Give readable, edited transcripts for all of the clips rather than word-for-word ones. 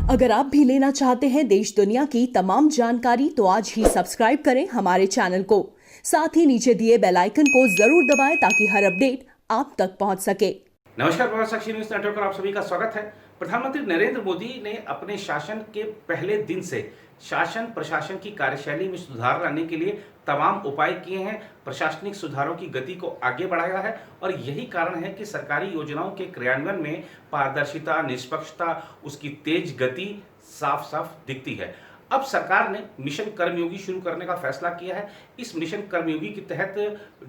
अगर आप भी लेना चाहते हैं देश दुनिया की तमाम जानकारी तो आज ही सब्सक्राइब करें हमारे चैनल को। साथ ही नीचे दिए बेल आइकन को जरूर दबाएं ताकि हर अपडेट आप तक पहुंच सके। नमस्कार, प्रभात साक्षी न्यूज नेटवर्क पर आप सभी का स्वागत है। प्रधानमंत्री नरेंद्र मोदी ने अपने शासन के पहले दिन से शासन प्रशासन की कार्यशैली में सुधार लाने के लिए तमाम उपाय किए हैं, प्रशासनिक सुधारों की गति को आगे बढ़ाया है और यही कारण है कि सरकारी योजनाओं के क्रियान्वयन में पारदर्शिता, निष्पक्षता, उसकी तेज गति साफ साफ दिखती है। अब सरकार ने मिशन कर्मयोगी शुरू करने का फैसला किया है। इस मिशन कर्मयोगी के तहत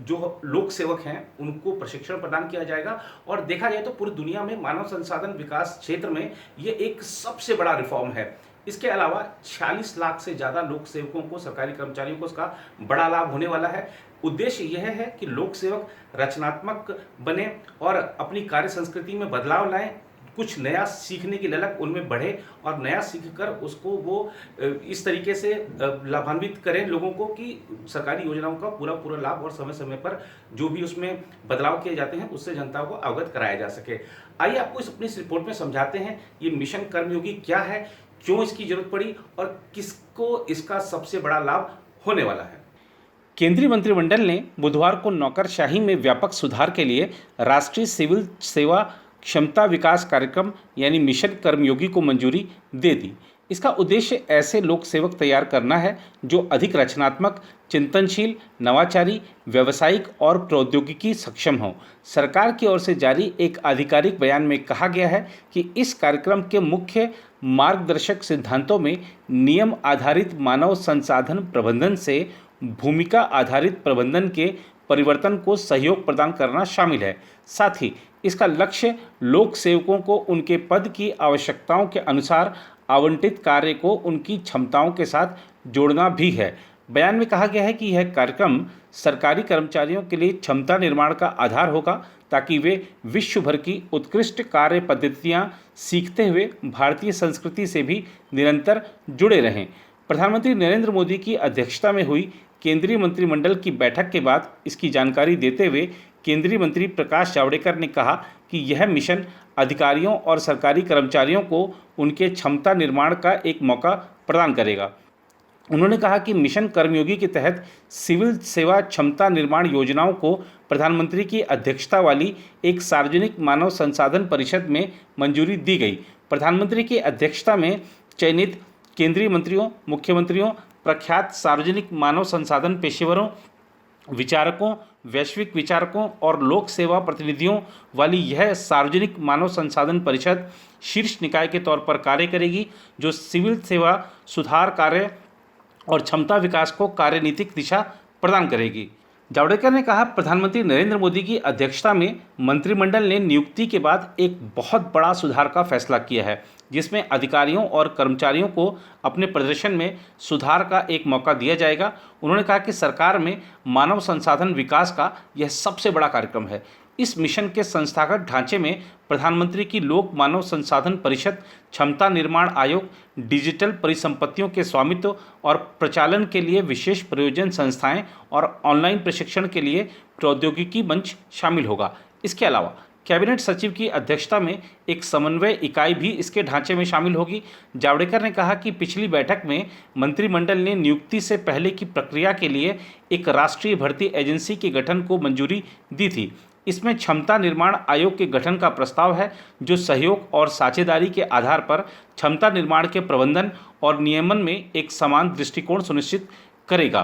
जो लोक सेवक हैं उनको प्रशिक्षण प्रदान किया जाएगा और देखा जाए तो पूरी दुनिया में मानव संसाधन विकास क्षेत्र में ये एक सबसे बड़ा रिफॉर्म है। इसके अलावा 46 लाख से ज़्यादा लोक सेवकों को, सरकारी कर्मचारियों को इसका बड़ा लाभ होने वाला है। उद्देश्य यह है कि लोक सेवक रचनात्मक बने और अपनी कार्य संस्कृति में बदलाव लाएं, कुछ नया सीखने की ललक उनमें बढ़े और नया सीखकर उसको वो इस तरीके से लाभान्वित करें लोगों को कि सरकारी योजनाओं का पूरा लाभ और समय समय पर जो भी उसमें बदलाव किए जाते हैं उससे जनता को अवगत कराया जा सके। आइए आपको अपनी इस रिपोर्ट में समझाते हैं ये मिशन कर्मयोगी क्या है, क्यों इसकी जरूरत पड़ी और किसको इसका सबसे बड़ा लाभ होने वाला है। केंद्रीय मंत्रिमंडल ने बुधवार को नौकरशाही में व्यापक सुधार के लिए राष्ट्रीय सिविल सेवा क्षमता विकास कार्यक्रम यानी मिशन कर्मयोगी को मंजूरी दे दी। इसका उद्देश्य ऐसे लोक सेवक तैयार करना है जो अधिक रचनात्मक, चिंतनशील, नवाचारी, व्यावसायिक और प्रौद्योगिकी सक्षम हों। सरकार की ओर से जारी एक आधिकारिक बयान में कहा गया है कि इस कार्यक्रम के मुख्य मार्गदर्शक सिद्धांतों में नियम आधारित मानव संसाधन प्रबंधन से भूमिका आधारित प्रबंधन के परिवर्तन को सहयोग प्रदान करना शामिल है। साथ ही इसका लक्ष्य लोक सेवकों को उनके पद की आवश्यकताओं के अनुसार आवंटित कार्य को उनकी क्षमताओं के साथ जोड़ना भी है। बयान में कहा गया है कि यह कार्यक्रम सरकारी कर्मचारियों के लिए क्षमता निर्माण का आधार होगा ताकि वे विश्व भर की उत्कृष्ट कार्य पद्धतियां सीखते हुए भारतीय संस्कृति से भी निरंतर जुड़े रहें। प्रधानमंत्री नरेंद्र मोदी की अध्यक्षता में हुई केंद्रीय मंत्रिमंडल की बैठक के बाद इसकी जानकारी देते हुए केंद्रीय मंत्री प्रकाश जावड़ेकर ने कहा कि यह मिशन अधिकारियों और सरकारी कर्मचारियों को उनके क्षमता निर्माण का एक मौका प्रदान करेगा। उन्होंने कहा कि मिशन कर्मयोगी के तहत सिविल सेवा क्षमता निर्माण योजनाओं को प्रधानमंत्री की अध्यक्षता वाली एक सार्वजनिक मानव संसाधन परिषद में मंजूरी दी गई। प्रधानमंत्री की अध्यक्षता में चयनित केंद्रीय मंत्रियों, मुख्यमंत्रियों, प्रख्यात सार्वजनिक मानव संसाधन पेशेवरों, विचारकों, वैश्विक विचारकों और लोक सेवा प्रतिनिधियों वाली यह सार्वजनिक मानव संसाधन परिषद शीर्ष निकाय के तौर पर कार्य करेगी जो सिविल सेवा सुधार कार्य और क्षमता विकास को कार्यनीतिक दिशा प्रदान करेगी। जावड़ेकर ने कहा, प्रधानमंत्री नरेंद्र मोदी की अध्यक्षता में मंत्रिमंडल ने नियुक्ति के बाद एक बहुत बड़ा सुधार का फैसला किया है जिसमें अधिकारियों और कर्मचारियों को अपने प्रदर्शन में सुधार का एक मौका दिया जाएगा। उन्होंने कहा कि सरकार में मानव संसाधन विकास का यह सबसे बड़ा कार्यक्रम है। इस मिशन के संस्थागत ढांचे में प्रधानमंत्री की लोक मानव संसाधन परिषद, क्षमता निर्माण आयोग, डिजिटल परिसंपत्तियों के स्वामित्व और प्रचालन के लिए विशेष प्रयोजन संस्थाएं और ऑनलाइन प्रशिक्षण के लिए प्रौद्योगिकी मंच शामिल होगा। इसके अलावा कैबिनेट सचिव की अध्यक्षता में एक समन्वय इकाई भी इसके ढांचे में शामिल होगी। जावड़ेकर ने कहा कि पिछली बैठक में मंत्रिमंडल ने नियुक्ति से पहले की प्रक्रिया के लिए एक राष्ट्रीय भर्ती एजेंसी के गठन को मंजूरी दी थी। इसमें क्षमता निर्माण आयोग के गठन का प्रस्ताव है जो सहयोग और साझेदारी के आधार पर क्षमता निर्माण के प्रबंधन और नियमन में एक समान दृष्टिकोण सुनिश्चित करेगा।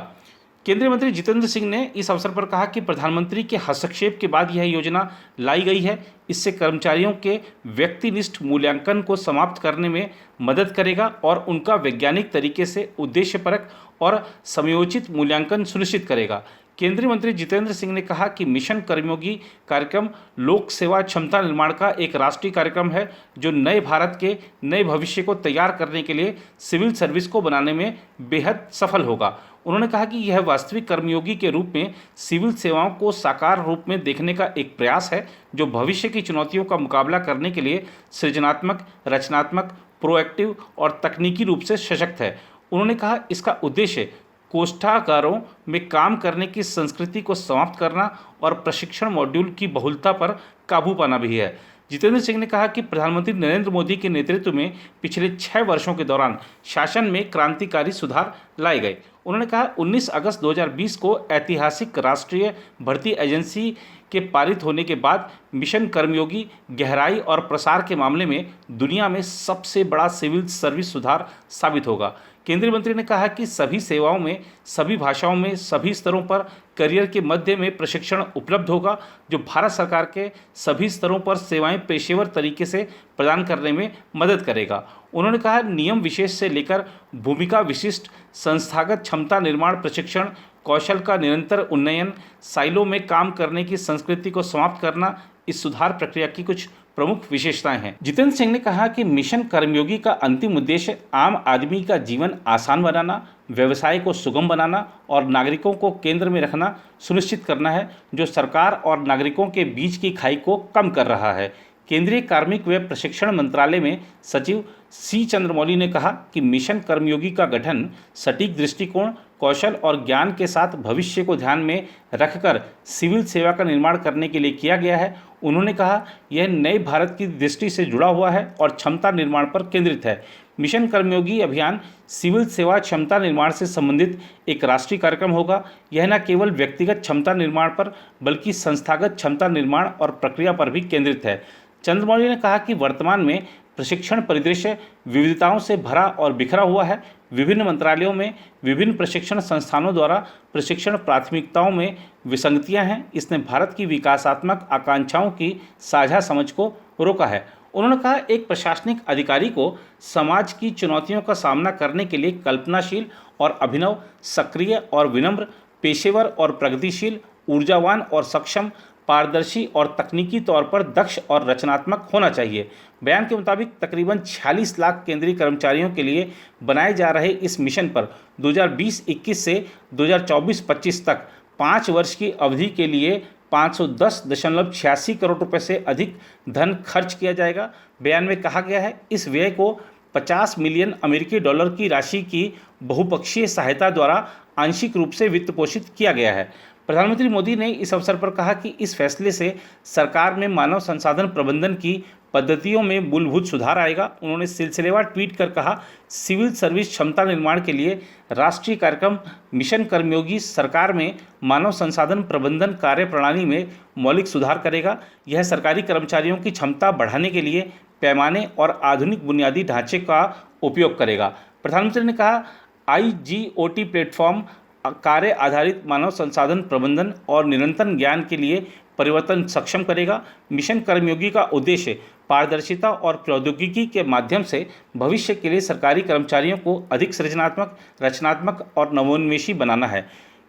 केंद्रीय मंत्री जितेंद्र सिंह ने इस अवसर पर कहा कि प्रधानमंत्री के हस्तक्षेप के बाद यह योजना लाई गई है। इससे कर्मचारियों के व्यक्तिनिष्ठ मूल्यांकन को समाप्त करने में मदद करेगा और उनका वैज्ञानिक तरीके से उद्देश्यपरक और समयोचित मूल्यांकन सुनिश्चित करेगा। केंद्रीय मंत्री जितेंद्र सिंह ने कहा कि मिशन कर्मयोगी कार्यक्रम लोक सेवा क्षमता निर्माण का एक राष्ट्रीय कार्यक्रम है जो नए भारत के नए भविष्य को तैयार करने के लिए सिविल सर्विस को बनाने में बेहद सफल होगा। उन्होंने कहा कि यह वास्तविक कर्मयोगी के रूप में सिविल सेवाओं को साकार रूप में देखने का एक प्रयास है जो भविष्य की चुनौतियों का मुकाबला करने के लिए सृजनात्मक, रचनात्मक, प्रोएक्टिव और तकनीकी रूप से सशक्त है। उन्होंने कहा इसका उद्देश्य कोष्ठागारों में काम करने की संस्कृति को समाप्त करना और प्रशिक्षण मॉड्यूल की बहुलता पर काबू पाना भी है। जितेंद्र सिंह ने कहा कि प्रधानमंत्री नरेंद्र मोदी के नेतृत्व में पिछले 6 वर्षों के दौरान शासन में क्रांतिकारी सुधार लाए गए। उन्होंने कहा 19 अगस्त 2020 को ऐतिहासिक राष्ट्रीय भर्ती एजेंसी के पारित होने के बाद मिशन कर्मयोगी गहराई और प्रसार के मामले में दुनिया में सबसे बड़ा सिविल सर्विस सुधार साबित होगा। केंद्रीय मंत्री ने कहा कि सभी सेवाओं में, सभी भाषाओं में, सभी स्तरों पर करियर के मध्य में प्रशिक्षण उपलब्ध होगा, जो भारत सरकार के सभी स्तरों पर सेवाएं पेशेवर तरीके से प्रदान करने में मदद करेगा। उन्होंने कहा नियम विशेष से लेकर भूमिका विशिष्ट, संस्थागत क्षमता निर्माण प्रशिक्षण, कौशल का निरंतर उन्नयन, साइलो में काम करने की संस्कृति को समाप्त करना इस सुधार प्रक्रिया की कुछ प्रमुख विशेषताएं हैं। जितेंद्र सिंह ने कहा कि मिशन कर्मयोगी का अंतिम उद्देश्य आम आदमी का जीवन आसान बनाना, व्यवसाय को सुगम बनाना और नागरिकों को केंद्र में रखना सुनिश्चित करना है, जो सरकार और नागरिकों के बीच की खाई को कम कर रहा है। केंद्रीय कार्मिक व प्रशिक्षण मंत्रालय में सचिव सी चंद्रमौली ने कहा कि मिशन कर्मयोगी का गठन सटीक दृष्टिकोण, कौशल और ज्ञान के साथ भविष्य को ध्यान में रखकर सिविल सेवा का निर्माण करने के लिए किया गया है। उन्होंने कहा यह नए भारत की दृष्टि से जुड़ा हुआ है और क्षमता निर्माण पर केंद्रित है। मिशन कर्मयोगी अभियान सिविल सेवा क्षमता निर्माण से संबंधित एक राष्ट्रीय कार्यक्रम होगा। यह न केवल व्यक्तिगत क्षमता निर्माण पर बल्कि संस्थागत क्षमता निर्माण और प्रक्रिया पर भी केंद्रित है। चंद्रमौली ने कहा कि वर्तमान में प्रशिक्षण परिदृश्य विविधताओं से भरा और बिखरा हुआ है। विभिन्न मंत्रालयों में विभिन्न प्रशिक्षण संस्थानों द्वारा प्रशिक्षण प्राथमिकताओं में विसंगतियां हैं। इसने भारत की विकासात्मक आकांक्षाओं की साझा समझ को रोका है। उन्होंने कहा एक प्रशासनिक अधिकारी को समाज की चुनौतियों का सामना करने के लिए कल्पनाशील और अभिनव, सक्रिय और विनम्र, पेशेवर और प्रगतिशील, ऊर्जावान और सक्षम, पारदर्शी और तकनीकी तौर पर दक्ष और रचनात्मक होना चाहिए। बयान के मुताबिक तकरीबन 46 लाख केंद्रीय कर्मचारियों के लिए बनाए जा रहे इस मिशन पर 2020-21 से 2024-25 तक 5 वर्ष की अवधि के लिए 510.86 करोड़ रुपए से अधिक धन खर्च किया जाएगा। बयान में कहा गया है इस व्यय को 50 मिलियन अमेरिकी डॉलर की राशि की बहुपक्षीय सहायता द्वारा आंशिक रूप से वित्त पोषित किया गया है। प्रधानमंत्री मोदी ने इस अवसर पर कहा कि इस फैसले से सरकार में मानव संसाधन प्रबंधन की पद्धतियों में मूलभूत सुधार आएगा। उन्होंने सिलसिलेवार ट्वीट कर कहा सिविल सर्विस क्षमता निर्माण के लिए राष्ट्रीय कार्यक्रम मिशन कर्मयोगी सरकार में मानव संसाधन प्रबंधन कार्य प्रणाली में मौलिक सुधार करेगा। यह सरकारी कर्मचारियों की क्षमता बढ़ाने के लिए पैमाने और आधुनिक बुनियादी ढांचे का उपयोग करेगा। प्रधानमंत्री ने कहा IGOT प्लेटफॉर्म कार्य आधारित मानव संसाधन प्रबंधन और निरंतर ज्ञान के लिए परिवर्तन सक्षम करेगा। मिशन कर्मयोगी का उद्देश्य पारदर्शिता और प्रौद्योगिकी के माध्यम से भविष्य के लिए सरकारी कर्मचारियों को अधिक सृजनात्मक, रचनात्मक और नवोन्मेषी बनाना है।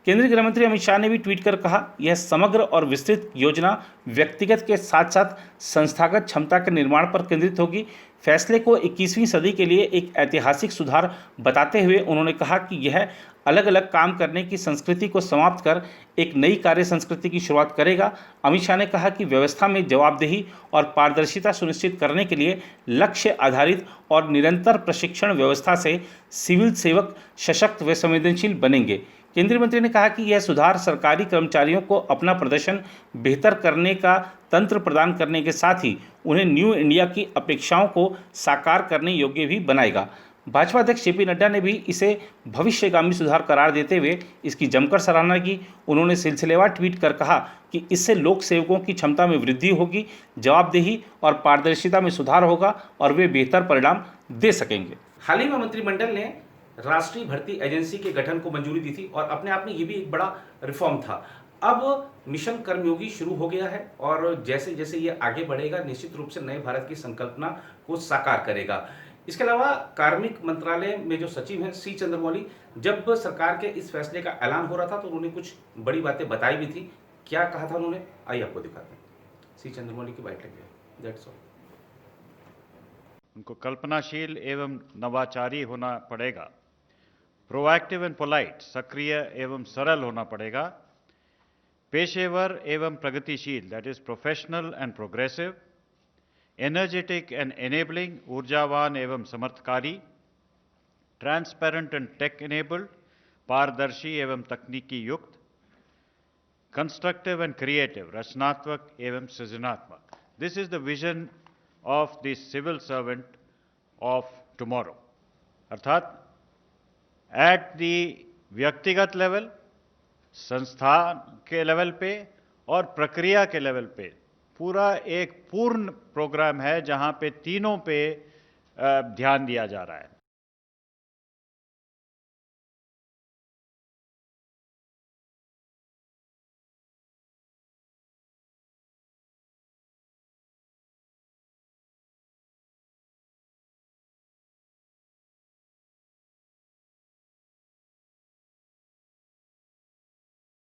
केंद्रीय गृह मंत्री अमित शाह ने भी ट्वीट कर कहा यह समग्र और विस्तृत योजना व्यक्तिगत के साथ साथ संस्थागत क्षमता के निर्माण पर केंद्रित होगी। फैसले को 21वीं सदी के लिए एक ऐतिहासिक सुधार बताते हुए उन्होंने कहा कि यह अलग अलग काम करने की संस्कृति को समाप्त कर एक नई कार्य संस्कृति की शुरुआत करेगा। अमित शाह ने कहा कि व्यवस्था में जवाबदेही और पारदर्शिता सुनिश्चित करने के लिए लक्ष्य आधारित और निरंतर प्रशिक्षण व्यवस्था से सिविल सेवक सशक्त व संवेदनशील बनेंगे। केंद्रीय मंत्री ने कहा कि यह सुधार सरकारी कर्मचारियों को अपना प्रदर्शन बेहतर करने का तंत्र प्रदान करने के साथ ही उन्हें न्यू इंडिया की अपेक्षाओं को साकार करने योग्य भी बनाएगा। भाजपा अध्यक्ष जेपी नड्डा ने भी इसे भविष्यगामी सुधार करार देते हुए इसकी जमकर सराहना की। उन्होंने सिलसिलेवार ट्वीट कर कहा कि इससे लोक सेवकों की क्षमता में वृद्धि होगी, जवाबदेही और पारदर्शिता में सुधार होगा और वे बेहतर परिणाम दे सकेंगे। हाल ही में मंत्रिमंडल ने राष्ट्रीय भर्ती एजेंसी के गठन को मंजूरी दी थी और अपने आप में ये भी एक बड़ा रिफॉर्म था। अब मिशन कर्मयोगी शुरू हो गया है और जैसे जैसे ये आगे बढ़ेगा निश्चित रूप से नए भारत की संकल्पना को साकार करेगा। इसके अलावा कार्मिक मंत्रालय में जो सचिव हैं सी चंद्रमौली, जब सरकार के इस फैसले का ऐलान हो रहा था तो उन्होंने कुछ बड़ी बातें बताई भी थी। क्या कहा था उन्होंने, आइए आपको दिखाते हैं। सी चंद्रमौली की बाइट लगी है, दैट्स ऑल। उनको कल्पनाशील एवं नवाचारी होना पड़ेगा, प्रोएक्टिव एंड पोलाइट, सक्रिय एवं सरल होना पड़ेगा, पेशेवर एवं प्रगतिशील, that is professional and progressive, energetic and enabling, ऊर्जावान एवं समर्थकारी, ट्रांसपेरेंट एंड टेक एनेबल्ड, पारदर्शी एवं तकनीकी युक्त, कंस्ट्रक्टिव एंड क्रिएटिव, रचनात्मक एवं सृजनात्मक। This is the vision of the civil servant of tomorrow. अर्थात at the व्यक्तिगत लेवल, संस्थान के लेवल पे और प्रक्रिया के लेवल पे पूरा एक पूर्ण प्रोग्राम है जहां पे तीनों पे ध्यान दिया जा रहा है.